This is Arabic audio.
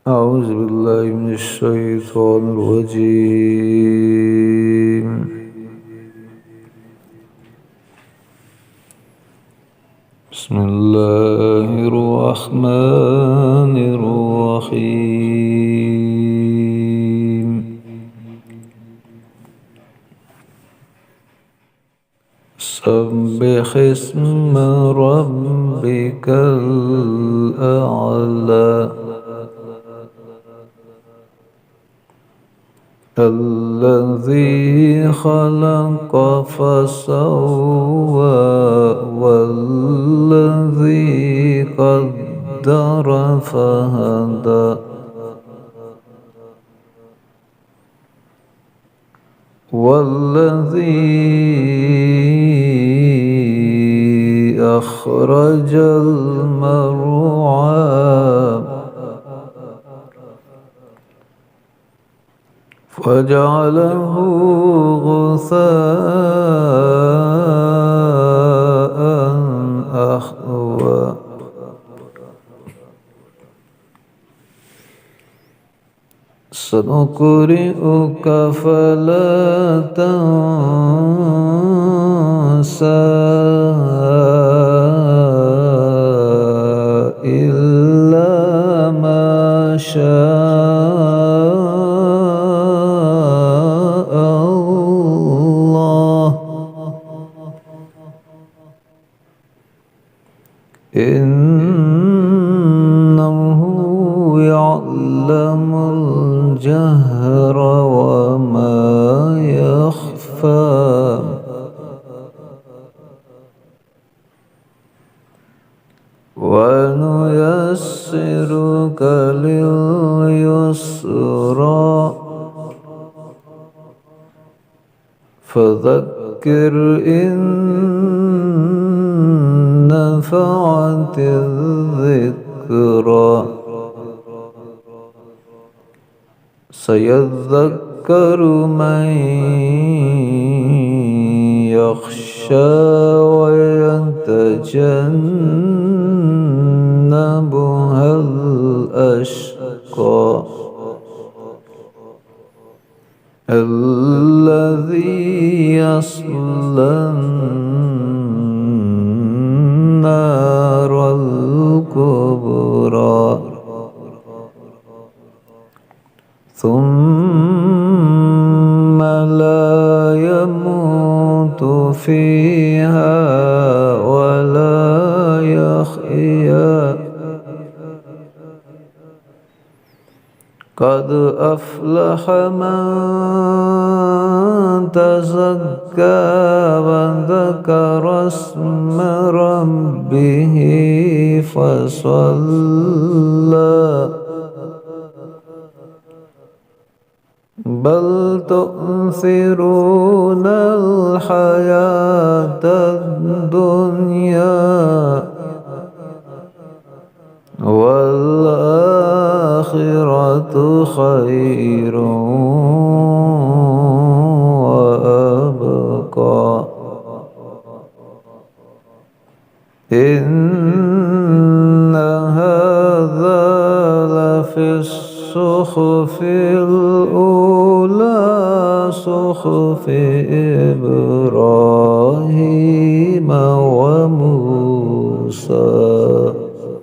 أعوذ بالله من الشيطان الرجيم. بسم الله الرحمن الرحيم. سبح اسم ربك الأعلى الذي خلق فسوى والذي قدر فهدى والذي أخرج المرعى فجعله غثاء أحوى سنقرئك فلا تنسى إلا ما شاء الله إنه يعلم الجهر وما يخفى ونيسرك لليسرى فذكر إن نفعت الذكرى سيذكر من يخشى ويتجنبها الأشقى الذي يصلى النار الكبرى ثم لا يموت فيها ولا يحيا قد أفلح من تزكى وذكر اسم ربه فصلى بل تؤثرون الحياة الدنيا والآخرة خير وأبقى إن هذا لفي الصحف الأولى صحف إبراهيم